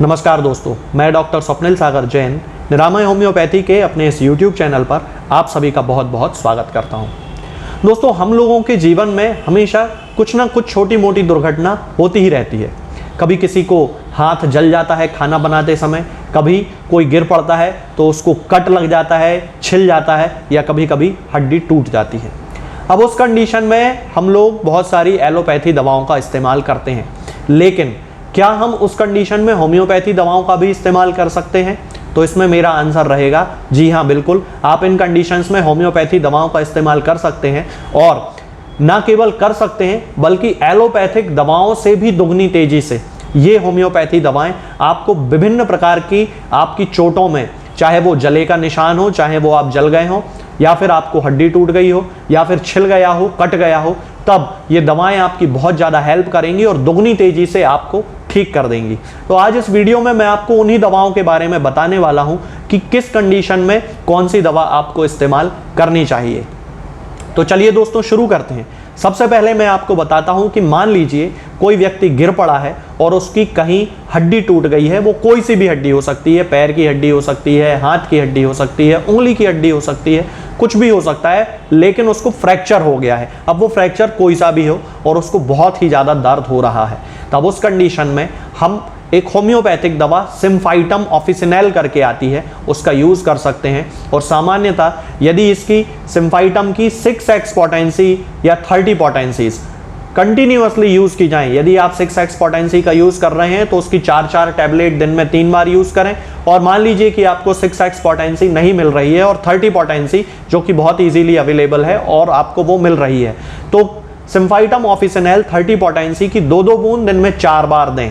नमस्कार दोस्तों, मैं डॉक्टर स्वप्निल सागर जैन निरामय होम्योपैथी के अपने इस YouTube चैनल पर आप सभी का बहुत बहुत स्वागत करता हूं। दोस्तों, हम लोगों के जीवन में हमेशा कुछ ना कुछ छोटी मोटी दुर्घटना होती ही रहती है। कभी किसी को हाथ जल जाता है खाना बनाते समय, कभी कोई गिर पड़ता है तो उसको कट लग जाता है, छिल जाता है, या कभी कभी हड्डी टूट जाती है। अब उस कंडीशन में हम लोग बहुत सारी एलोपैथी दवाओं का इस्तेमाल करते हैं, लेकिन क्या हम उस कंडीशन में होम्योपैथी दवाओं का भी इस्तेमाल कर सकते हैं? तो इसमें मेरा आंसर रहेगा जी हाँ, बिल्कुल। आप इन कंडीशंस में होम्योपैथी दवाओं का इस्तेमाल कर सकते हैं, और ना केवल कर सकते हैं बल्कि एलोपैथिक दवाओं से भी दुगनी तेजी से ये होम्योपैथी दवाएं आपको विभिन्न प्रकार की आपकी चोटों में, चाहे वो जले का निशान हो, चाहे वो आप जल गए हो, या फिर आपको हड्डी टूट गई हो, या फिर छिल गया हो, कट गया हो, तब ये दवाएं आपकी बहुत ज़्यादा हेल्प करेंगी और दुगनी तेजी से आपको ठीक कर देंगी। तो आज इस वीडियो में मैं आपको उन्हीं दवाओं के बारे में बताने वाला हूं कि किस कंडीशन में कौन सी दवा आपको इस्तेमाल करनी चाहिए। तो चलिए दोस्तों, शुरू करते हैं। सबसे पहले मैं आपको बताता हूं कि मान लीजिए कोई व्यक्ति गिर पड़ा है और उसकी कहीं हड्डी टूट गई है। वो कोई सी भी हड्डी हो सकती है, पैर की हड्डी हो सकती है, हाथ की हड्डी हो सकती है, उंगली की हड्डी हो सकती है, कुछ भी हो सकता है, लेकिन उसको फ्रैक्चर हो गया है। अब वो फ्रैक्चर कोई सा भी हो और उसको बहुत ही ज़्यादा दर्द हो रहा है, तब उस कंडीशन में हम एक होम्योपैथिक दवा सिम्फाइटम ऑफिसिनेल करके आती है, उसका यूज़ कर सकते हैं। और सामान्यतः यदि इसकी सिम्फाइटम की 6x पोटेंसी या 30 पोटेंसीज कंटिन्यूअसली यूज़ की जाएं, यदि आप 6x पोटेंसी का यूज़ कर रहे हैं तो उसकी 4 टैबलेट दिन में 3 बार यूज़ करें। और मान लीजिए कि आपको 6x पोटेंसी नहीं मिल रही है और 30 पोटेंसी जो कि बहुत ईजीली अवेलेबल है और आपको वो मिल रही है, तो सिम्फाइटम ऑफिसिनेल 30 पोटेंसी की 2-2 बूंद दिन में 4 बार दें।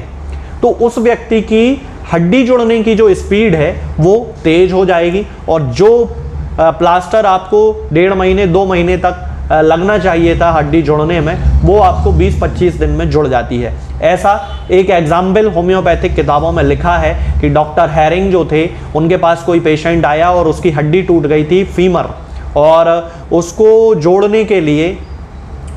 तो उस व्यक्ति की हड्डी जुड़ने की जो स्पीड है वो तेज हो जाएगी, और जो प्लास्टर आपको 1.5 महीने 2 महीने तक लगना चाहिए था हड्डी जुड़ने में, वो आपको 20-25 दिन में जुड़ जाती है। ऐसा एक एग्जाम्पल होम्योपैथिक किताबों में लिखा है कि डॉक्टर हैरिंग जो थे, उनके पास कोई पेशेंट आया और उसकी हड्डी टूट गई थी फीमर, और उसको जोड़ने के लिए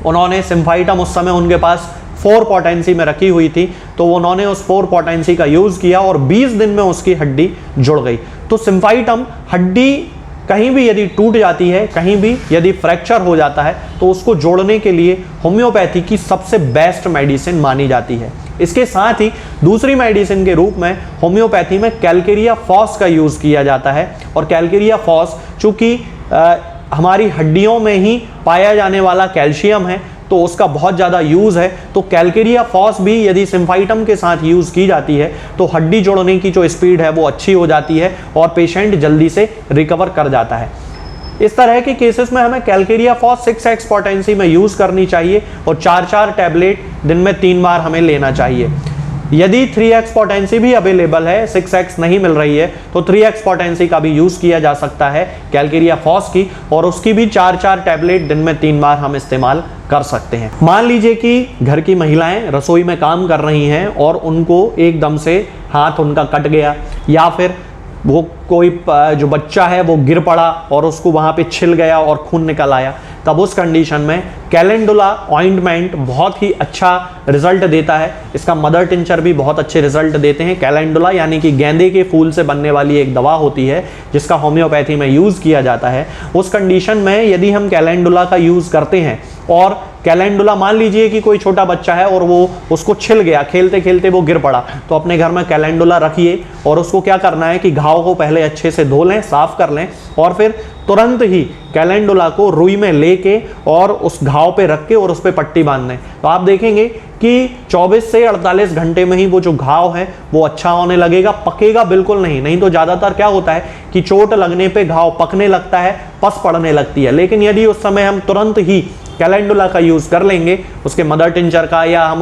उन्होंने सिम्फाइटम उस समय उनके पास 4 पोटेंसी में रखी हुई थी, तो उन्होंने उस 4 पोटेंसी का यूज़ किया और 20 दिन में उसकी हड्डी जुड़ गई। तो सिम्फाइटम हड्डी कहीं भी यदि टूट जाती है, कहीं भी यदि फ्रैक्चर हो जाता है, तो उसको जोड़ने के लिए होम्योपैथी की सबसे बेस्ट मेडिसिन मानी जाती है। इसके साथ ही दूसरी मेडिसिन के रूप में होम्योपैथी में कैलकेरिया फॉस का यूज़ किया जाता है। और कैलकेरिया फॉस चूँकि हमारी हड्डियों में ही पाया जाने वाला कैल्शियम है, तो उसका बहुत ज़्यादा यूज़ है। तो कैलकेरिया फॉस भी यदि सिम्फाइटम के साथ यूज़ की जाती है तो हड्डी जोड़ने की जो स्पीड है वो अच्छी हो जाती है और पेशेंट जल्दी से रिकवर कर जाता है। इस तरह के केसेस में हमें कैलकेरिया फॉस 6x पोटेंसी में यूज़ करनी चाहिए और 4 टैबलेट दिन में 3 बार हमें लेना चाहिए। यदि 3x पोटेंसी भी अवेलेबल है, 6x नहीं मिल रही है, तो 3x पोटेंसी का भी यूज़ किया जा सकता है कैलकेरिया फॉस की, और उसकी भी 4 टैबलेट दिन में 3 बार हम इस्तेमाल कर सकते हैं। मान लीजिए कि घर की महिलाएं रसोई में काम कर रही हैं और उनको एकदम से हाथ उनका कट गया, या फिर वो कोई जो बच्चा है वो गिर पड़ा और उसको वहाँ पे छिल गया और खून निकल आया, तब उस कंडीशन में कैलेंडुला ऑइंटमेंट बहुत ही अच्छा रिजल्ट देता है। इसका मदर टिंचर भी बहुत अच्छे रिजल्ट देते हैं। कैलेंडुला यानी कि गेंदे के फूल से बनने वाली एक दवा होती है जिसका होम्योपैथी में यूज़ किया जाता है। उस कंडीशन में यदि हम कैलेंडुला का यूज़ करते हैं, और कैलेंडुला मान लीजिए कि कोई छोटा बच्चा है और वो उसको छिल गया, खेलते खेलते वो गिर पड़ा, तो अपने घर में कैलेंडुला रखिए और उसको क्या करना है कि घाव को पहले अच्छे से धो लें, साफ कर लें, और फिर तुरंत ही कैलेंडुला को रुई में लेके और उस घाव पे रख के और उस पे पट्टी बांध दें। तो आप देखेंगे कि 24 से 48 घंटे में ही वो जो घाव है वो अच्छा होने लगेगा, पकेगा बिल्कुल नहीं तो ज़्यादातर क्या होता है कि चोट लगने पे घाव पकने लगता है, पस पड़ने लगती है। लेकिन यदि उस समय हम तुरंत ही कैलेंडुला का यूज़ कर लेंगे, उसके मदर टिंचर का, या हम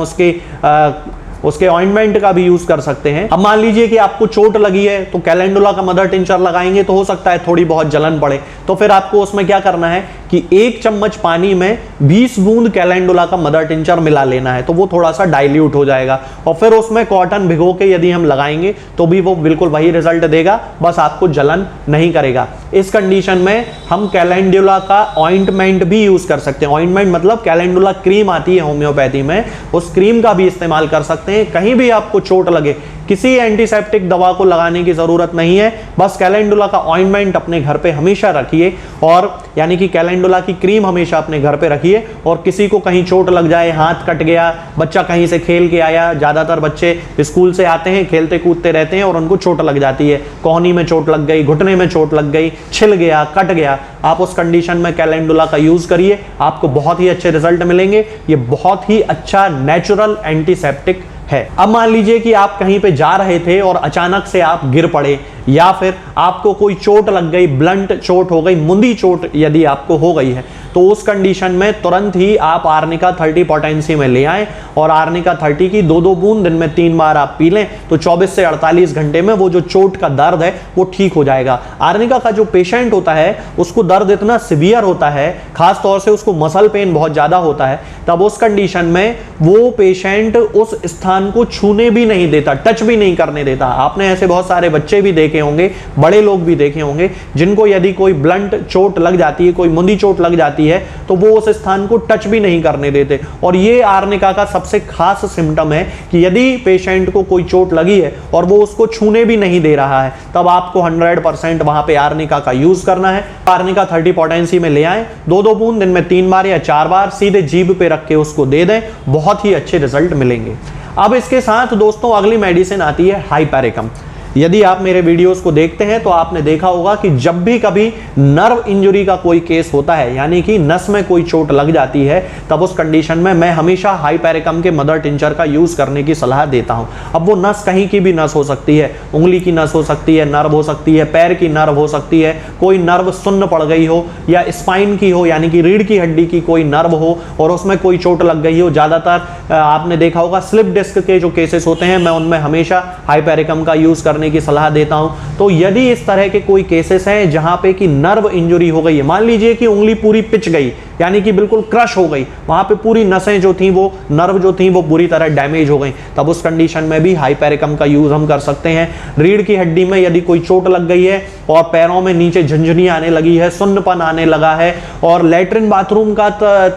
उसके ऑइंटमेंट का भी यूज कर सकते हैं। अब मान लीजिए कि आपको चोट लगी है तो कैलेंडुला का मदर टिंचर लगाएंगे तो हो सकता है थोड़ी बहुत जलन पड़े, तो फिर आपको उसमें क्या करना है कि 1 चम्मच पानी में 20 बूंद कैलेंडुला का मदर टिंचर मिला लेना है, तो वो थोड़ा सा डाइल्यूट हो जाएगा, और फिर उसमें कॉटन भिगो के यदि हम लगाएंगे तो भी वो बिल्कुल वही रिजल्ट देगा, बस आपको जलन नहीं करेगा। इस कंडीशन में हम कैलेंडुला का ऑइंटमेंट भी यूज कर सकते हैं। ऑइंटमेंट मतलब कैलेंडुला क्रीम आती है होम्योपैथी में, उस क्रीम का भी इस्तेमाल कर सकते हैं। कहीं भी आपको चोट लगे, किसी एंटीसेप्टिक दवा को लगाने की जरूरत नहीं है। बस कैलेंडुला का ऑइंटमेंट अपने घर पे हमेशा रखिए, और यानी कि कैलेंडुला की क्रीम हमेशा अपने घर पे रखिए। और किसी को कहीं चोट लग जाए, हाथ कट गया, बच्चा कहीं से खेल के आया, ज्यादातर बच्चे स्कूल से आते हैं, खेलते कूदते रहते हैं और उनको चोट लग जाती है, कोहनी में चोट लग गई, घुटने में चोट लग गई, छिल गया, कट गया, आप उस कंडीशन में कैलेंडुला का यूज करिए, आपको बहुत ही अच्छे रिजल्ट मिलेंगे। ये बहुत ही अच्छा नेचुरल एंटीसेप्टिक है। अब मान लीजिए कि आप कहीं पे जा रहे थे और अचानक से आप गिर पड़े, या फिर आपको कोई चोट लग गई, ब्लंट चोट हो गई, मुंदी चोट यदि आपको हो गई है, तो उस कंडीशन में तुरंत ही आप आर्निका 30 पोटेंसी में ले आएं और आर्निका 30 की 2-2 बूंद दिन में 3 बार आप पी लें, तो 24 से 48 घंटे में वो जो चोट का दर्द है वो ठीक हो जाएगा। आर्निका का जो पेशेंट होता है उसको दर्द इतना सिवियर होता है, खास तौर से उसको मसल पेन बहुत ज्यादा होता है, तब उस कंडीशन में वो पेशेंट उस स्थान को छूने भी नहीं देता, टच भी नहीं करने देता। आपने ऐसे बहुत सारे बच्चे भी देखे होंगे, बड़े लोग भी देखे होंगे, जिनको यदि कोई ब्लंट चोट लग जाती है, कोई मुंदी चोट लग जाती है, तो वो उस स्थान को टच भी नहीं करने देते। और ये आर्निका का सबसे खास सिम्टम है कि यदि पेशेंट को कोई चोट लगी है और वो उसको छूने भी नहीं दे रहा है, तब आपको 100% वहां पे आर्निका का यूज करना है। आर्निका 30 पोटेंसी में ले आएं, 2-2 बूंद दिन में 3 बार या 4 बार सीधे जीभ पे रख के उसको दे दें, बहुत ही अच्छे रिजल्ट मिलेंगे। अब इसके साथ दोस्तों अगली मेडिसिन आती है हाइपेरिकम। यदि आप मेरे वीडियोस को देखते हैं तो आपने देखा होगा कि जब भी कभी नर्व इंजरी का कोई केस होता है, यानी कि नस में कोई चोट लग जाती है, तब उस कंडीशन में मैं हमेशा हाइपेरिकम के मदर टिंचर का यूज करने की सलाह देता हूं। अब वो नस कहीं की भी नस हो सकती है, उंगली की नस हो सकती है, नर्व हो सकती है, पैर की नर्व हो सकती है, कोई नर्व सुन्न पड़ गई हो, या स्पाइन की हो यानी कि रीढ़ की हड्डी की कोई नर्व हो और उसमें कोई चोट लग गई हो। ज्यादातर आपने देखा होगा स्लिप डिस्क के जो केसेस होते हैं, मैं उनमें हमेशा हाइपेरिकम का यूज करने की सलाह देता हूं। तो यदि इस तरह के कोई केसेस हैं जहां पे कि नर्व इंजरी हो गई है, मान लीजिए कि उंगली पूरी पिच गई, यानी कि बिल्कुल क्रश हो गई, वहां पे पूरी नसें जो थी, वो नर्व जो थी वो बुरी तरह डैमेज हो गई, तब उस कंडीशन में भी हाइपेरिकम का यूज हम कर सकते हैं। रीढ़ की हड्डी में यदि कोई चोट लग गई है और पैरों में नीचे झंझनी आने लगी है, सुन्नपन आने लगा है और लैट्रिन बाथरूम का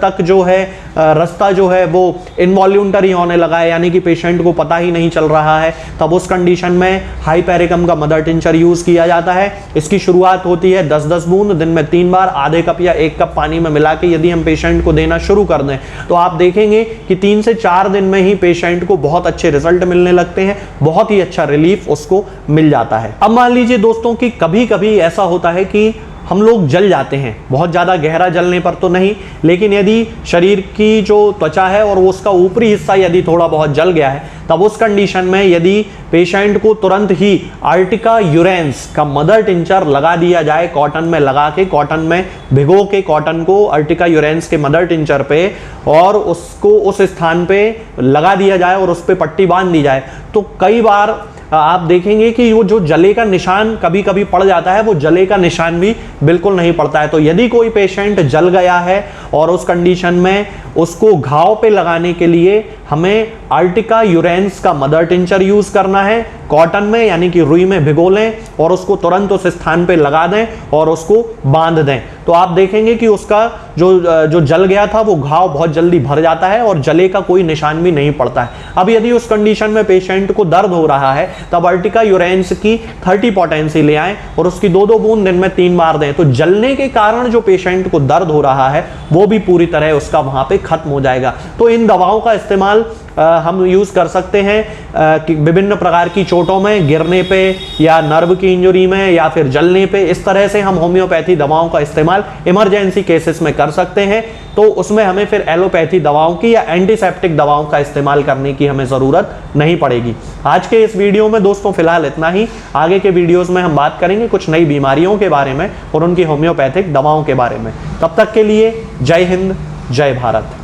तक जो है रास्ता जो है वो इनवॉल्यूंटरी होने लगा है, यानी कि पेशेंट को पता ही नहीं चल रहा है, तब उस कंडीशन में हाइपेरिकम का मदर टिंचर यूज किया जाता है। इसकी शुरुआत होती है 10-10 बूंद दिन में 3 बार, आधे कप या 1 कप पानी में मिला के यदि हम पेशेंट को देना शुरू कर दें, तो आप देखेंगे कि 3 से 4 दिन में ही पेशेंट को बहुत अच्छे रिजल्ट मिलने लगते हैं, बहुत ही अच्छा रिलीफ उसको मिल जाता है। अब मान लीजिए दोस्तों कि कभी कभी ऐसा होता है कि हम लोग जल जाते हैं, बहुत ज़्यादा गहरा जलने पर तो नहीं, लेकिन यदि शरीर की जो त्वचा है और उसका ऊपरी हिस्सा यदि थोड़ा बहुत जल गया है, तब उस कंडीशन में यदि पेशेंट को तुरंत ही अर्टिका यूरेंस का मदर टिंचर लगा दिया जाए, कॉटन में लगा के, कॉटन में भिगो के कॉटन को अर्टिका यूरेंस के मदर टिंचर पे और उसको उस स्थान पे लगा दिया जाए और उस पर पट्टी बांध दी जाए, तो कई बार आप देखेंगे कि वो जो जले का निशान कभी कभी पड़ जाता है, वो जले का निशान भी बिल्कुल नहीं पड़ता है। तो यदि कोई पेशेंट जल गया है और उस कंडीशन में उसको घाव पे लगाने के लिए हमें अर्टिका यूरेंस का मदर टिंचर यूज करना है, कॉटन में यानी कि रुई में भिगो लें और उसको तुरंत उस स्थान पे लगा दें और उसको बांध दें, तो आप देखेंगे कि उसका जो जल गया था वो घाव बहुत जल्दी भर जाता है और जले का कोई निशान भी नहीं पड़ता है। अब यदि उस कंडीशन में पेशेंट को दर्द हो रहा है, तब अर्टिका यूरेंस की 30 पोटेंसी ले आएं और उसकी 2-2 बूंद दिन में 3 बार दें, तो जलने के कारण जो पेशेंट को दर्द हो रहा है वो भी पूरी तरह उसका वहां पे खत्म हो जाएगा। तो इन दवाओं का इस्तेमाल हम यूज कर सकते हैं कि विभिन्न प्रकार की चोटों में, गिरने पे या नर्व की इंजरी में या फिर जलने पे, इस तरह से हम होम्योपैथी दवाओं का इस्तेमाल इमरजेंसी केसेस में कर सकते हैं। तो उसमें हमें फिर एलोपैथी दवाओं की या एंटीसेप्टिक दवाओं का इस्तेमाल करने की हमें जरूरत नहीं पड़ेगी। आज के इस वीडियो में दोस्तों फिलहाल इतना ही। आगे के वीडियोस में हम बात करेंगे कुछ नई बीमारियों के बारे में और उनकी होम्योपैथिक दवाओं के बारे में। तब तक के लिए जय हिंद, जय भारत।